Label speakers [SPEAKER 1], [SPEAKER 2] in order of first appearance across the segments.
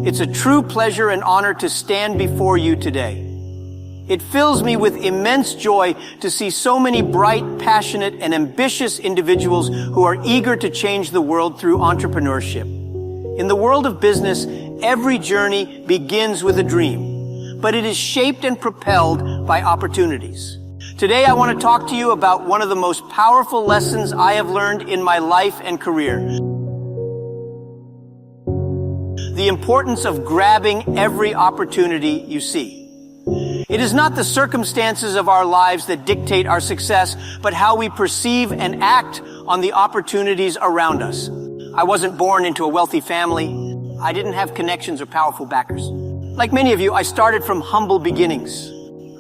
[SPEAKER 1] It's a true pleasure and honor to stand before you today. It fills me with immense joy to see so many bright, passionate, and ambitious individuals who are eager to change the world through entrepreneurship. In the world of business, every journey begins with a dream, but it is shaped and propelled by opportunities. Today, I want to talk to you about one of the most powerful lessons I have learned in my life and career. The importance of grabbing every opportunity you see. It is not the circumstances of our lives that dictate our success, but how we perceive and act on the opportunities around us. I wasn't born into a wealthy family. I didn't have connections or powerful backers. Like many of you, I started from humble beginnings.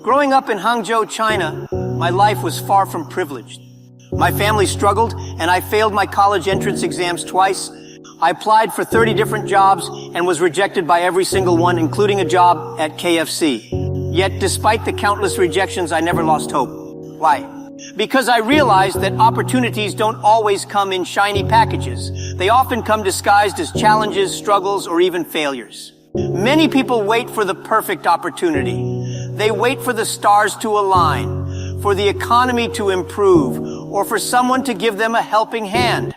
[SPEAKER 1] Growing up in Hangzhou, China, my life was far from privileged. My family struggled, and I failed my college entrance exams twice. I applied for 30 different jobs and was rejected by every single one, including a job at KFC. Yet, despite the countless rejections, I never lost hope. Why? Because I realized that opportunities don't always come in shiny packages. They often come disguised as challenges, struggles, or even failures. Many people wait for the perfect opportunity. They wait for the stars to align, for the economy to improve, or for someone to give them a helping hand.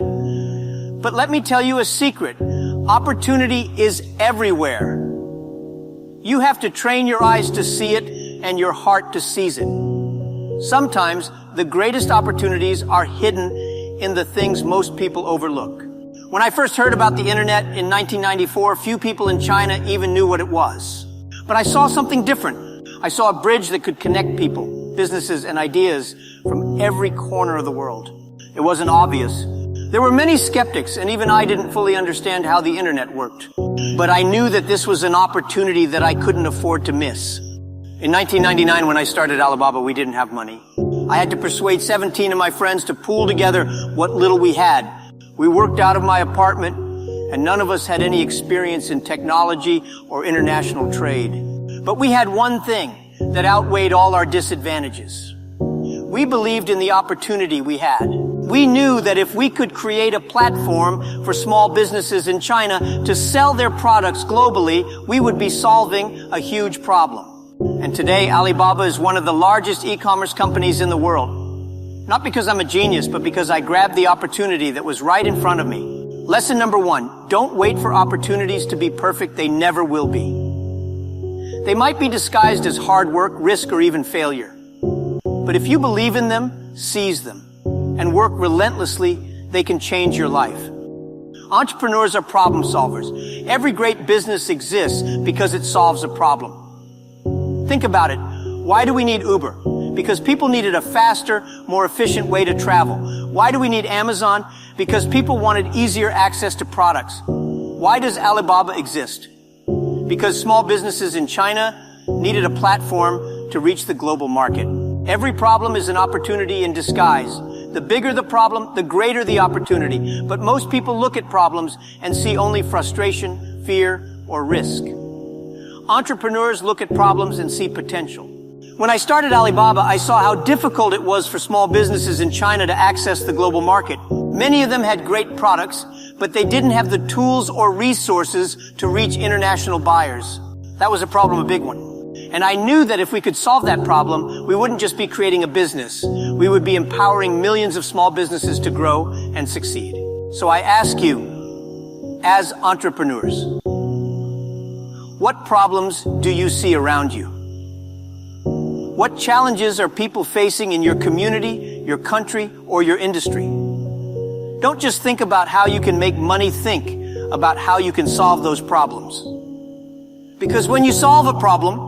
[SPEAKER 1] But let me tell you a secret. Opportunity is everywhere. You have to train your eyes to see it and your heart to seize it. Sometimes the greatest opportunities are hidden in the things most people overlook. When I first heard about the internet in 1994, few people in China even knew what it was. But I saw something different. I saw a bridge that could connect people, businesses, and ideas from every corner of the world. It wasn't obvious. There were many skeptics, and even I didn't fully understand how the internet worked. But I knew that this was an opportunity that I couldn't afford to miss. In 1999, when I started Alibaba, we didn't have money. I had to persuade 17 of my friends to pool together what little we had. We worked out of my apartment, and none of us had any experience in technology or international trade. But we had one thing that outweighed all our disadvantages. We believed in the opportunity we had. We knew that if we could create a platform for small businesses in China to sell their products globally, we would be solving a huge problem. And today, Alibaba is one of the largest e-commerce companies in the world. Not because I'm a genius, but because I grabbed the opportunity that was right in front of me. Lesson number 1, don't wait for opportunities to be perfect. They never will be. They might be disguised as hard work, risk, or even failure. But if you believe in them, seize them, and work relentlessly, they can change your life. Entrepreneurs are problem solvers. Every great business exists because it solves a problem. Think about it. Why do we need Uber? Because people needed a faster, more efficient way to travel. Why do we need Amazon? Because people wanted easier access to products. Why does Alibaba exist? Because small businesses in China needed a platform to reach the global market. Every problem is an opportunity in disguise. The bigger the problem, the greater the opportunity. But most people look at problems and see only frustration, fear, or risk. Entrepreneurs look at problems and see potential. When I started Alibaba, I saw how difficult it was for small businesses in China to access the global market. Many of them had great products, but they didn't have the tools or resources to reach international buyers. That was a problem, a big one. And I knew that if we could solve that problem, we wouldn't just be creating a business. We would be empowering millions of small businesses to grow and succeed. So I ask you, as entrepreneurs, what problems do you see around you? What challenges are people facing in your community, your country, or your industry? Don't just think about how you can make money, think about how you can solve those problems. Because when you solve a problem,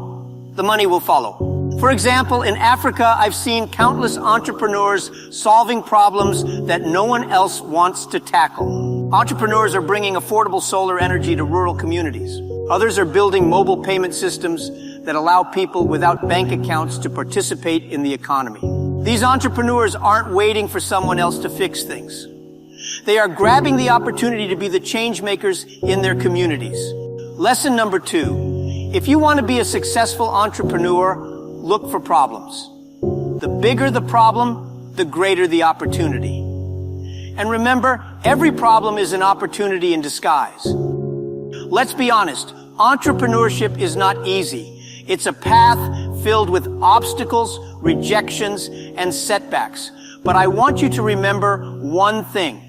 [SPEAKER 1] the money will follow. For example, in Africa, I've seen countless entrepreneurs solving problems that no one else wants to tackle. Entrepreneurs are bringing affordable solar energy to rural communities. Others are building mobile payment systems that allow people without bank accounts to participate in the economy. These entrepreneurs aren't waiting for someone else to fix things. They are grabbing the opportunity to be the change makers in their communities. Lesson number 2. If you want to be a successful entrepreneur, look for problems. The bigger the problem, the greater the opportunity. And remember, every problem is an opportunity in disguise. Let's be honest, Entrepreneurship is not easy. It's a path filled with obstacles, rejections, and setbacks. But I want you to remember one thing.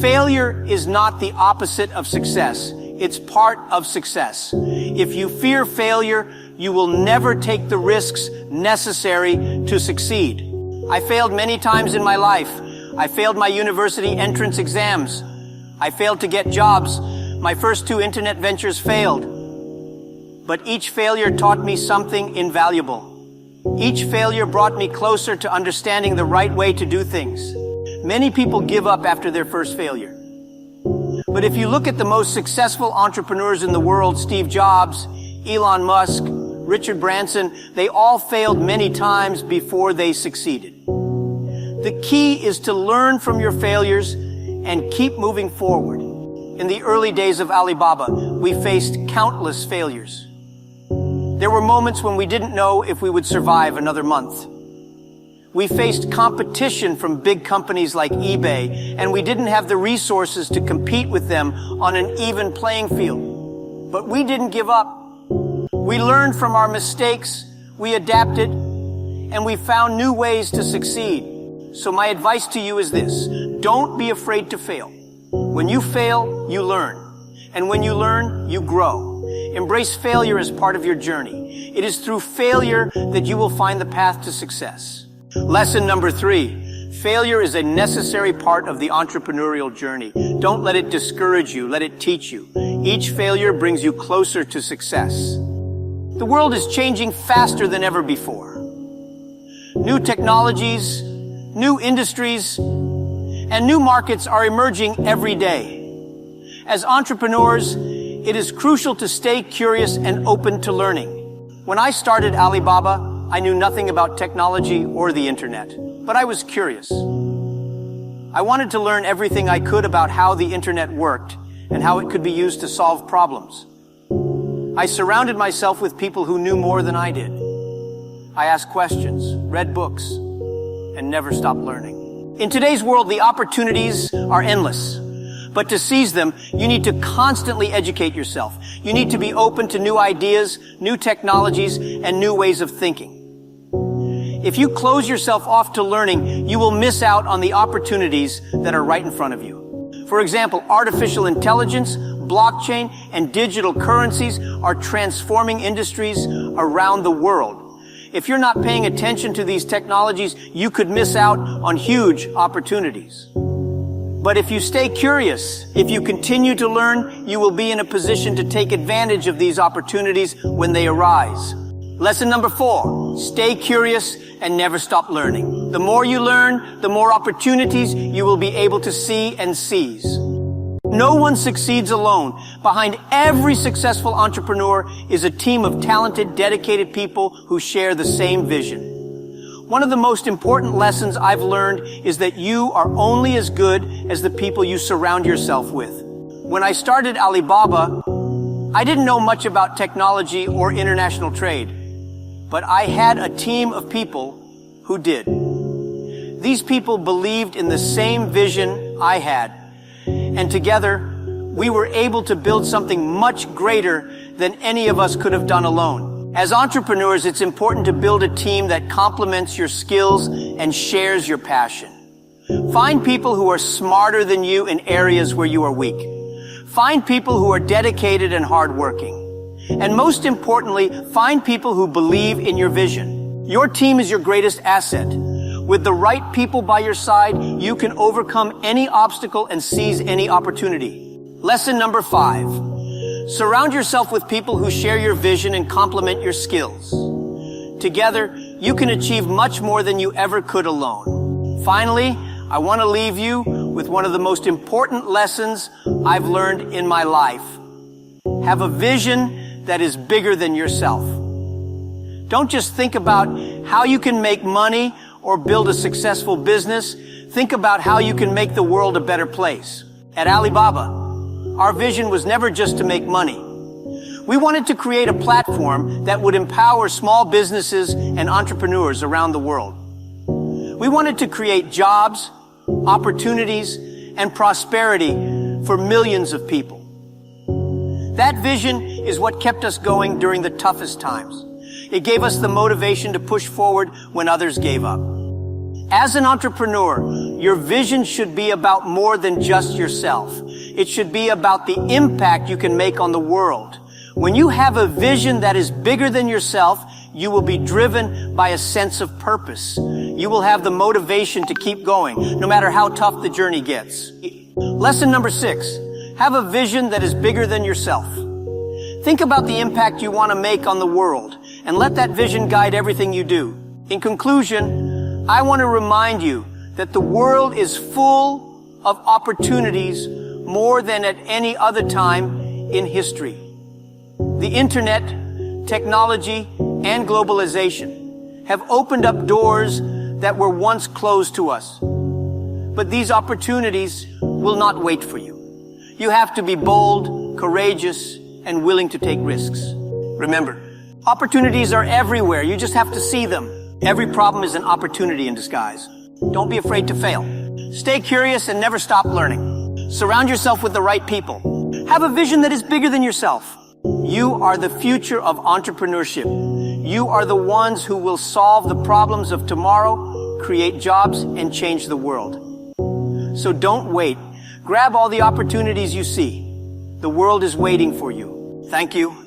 [SPEAKER 1] Failure is not the opposite of success. It's part of success. If you fear failure, you will never take the risks necessary to succeed. I failed many times in my life. I failed my university entrance exams. I failed to get jobs. My first 2 internet ventures failed. But each failure taught me something invaluable. Each failure brought me closer to understanding the right way to do things. Many people give up after their first failure. But if you look at the most successful entrepreneurs in the world, Steve Jobs, Elon Musk, Richard Branson, they all failed many times before they succeeded. The key is to learn from your failures and keep moving forward. In the early days of Alibaba, we faced countless failures. There were moments when we didn't know if we would survive another month. We faced competition from big companies like eBay, and we didn't have the resources to compete with them on an even playing field. But we didn't give up. We learned from our mistakes, we adapted, and we found new ways to succeed. So my advice to you is this: don't be afraid to fail. When you fail, you learn. And when you learn, you grow. Embrace failure as part of your journey. It is through failure that you will find the path to success. Lesson number 3. Failure is a necessary part of the entrepreneurial journey. Don't let it discourage you. Let it teach you. Each failure brings you closer to success. The world is changing faster than ever before. New technologies, new industries, and new markets are emerging every day. As entrepreneurs, it is crucial to stay curious and open to learning. When I started Alibaba, I knew nothing about technology or the internet, but I was curious. I wanted to learn everything I could about how the internet worked and how it could be used to solve problems. I surrounded myself with people who knew more than I did. I asked questions, read books, and never stopped learning. In today's world, the opportunities are endless. But to seize them, you need to constantly educate yourself. You need to be open to new ideas, new technologies, and new ways of thinking. If you close yourself off to learning, you will miss out on the opportunities that are right in front of you. For example, artificial intelligence, blockchain, and digital currencies are transforming industries around the world. If you're not paying attention to these technologies, you could miss out on huge opportunities. But if you stay curious, if you continue to learn, you will be in a position to take advantage of these opportunities when they arise. Lesson number 4, stay curious and never stop learning. The more you learn, the more opportunities you will be able to see and seize. No one succeeds alone. Behind every successful entrepreneur is a team of talented, dedicated people who share the same vision. One of the most important lessons I've learned is that you are only as good as the people you surround yourself with. When I started Alibaba, I didn't know much about technology or international trade, but I had a team of people who did. These people believed in the same vision I had, and together we were able to build something much greater than any of us could have done alone. As entrepreneurs, it's important to build a team that complements your skills and shares your passion. Find people who are smarter than you in areas where you are weak. Find people who are dedicated and hardworking. And most importantly, find people who believe in your vision. Your team is your greatest asset. With the right people by your side, you can overcome any obstacle and seize any opportunity. Lesson number 5. Surround yourself with people who share your vision and complement your skills. Together, you can achieve much more than you ever could alone. Finally, I want to leave you with one of the most important lessons I've learned in my life. Have a vision that is bigger than yourself. Don't just think about how you can make money or build a successful business. Think about how you can make the world a better place. At Alibaba, our vision was never just to make money. We wanted to create a platform that would empower small businesses and entrepreneurs around the world. We wanted to create jobs, opportunities, and prosperity for millions of people. That vision is what kept us going during the toughest times. It gave us the motivation to push forward when others gave up. As an entrepreneur, your vision should be about more than just yourself. It should be about the impact you can make on the world. When you have a vision that is bigger than yourself, you will be driven by a sense of purpose. You will have the motivation to keep going, no matter how tough the journey gets. Lesson number 6, have a vision that is bigger than yourself. Think about the impact you want to make on the world, and let that vision guide everything you do. In conclusion, I want to remind you that the world is full of opportunities more than at any other time in history. The internet, technology, and globalization have opened up doors that were once closed to us. But these opportunities will not wait for you. You have to be bold, courageous, and willing to take risks. Remember, opportunities are everywhere. You just have to see them. Every problem is an opportunity in disguise. Don't be afraid to fail. Stay curious and never stop learning. Surround yourself with the right people. Have a vision that is bigger than yourself. You are the future of entrepreneurship. You are the ones who will solve the problems of tomorrow, create jobs, and change the world. So don't wait. Grab all the opportunities you see. The world is waiting for you. Thank you.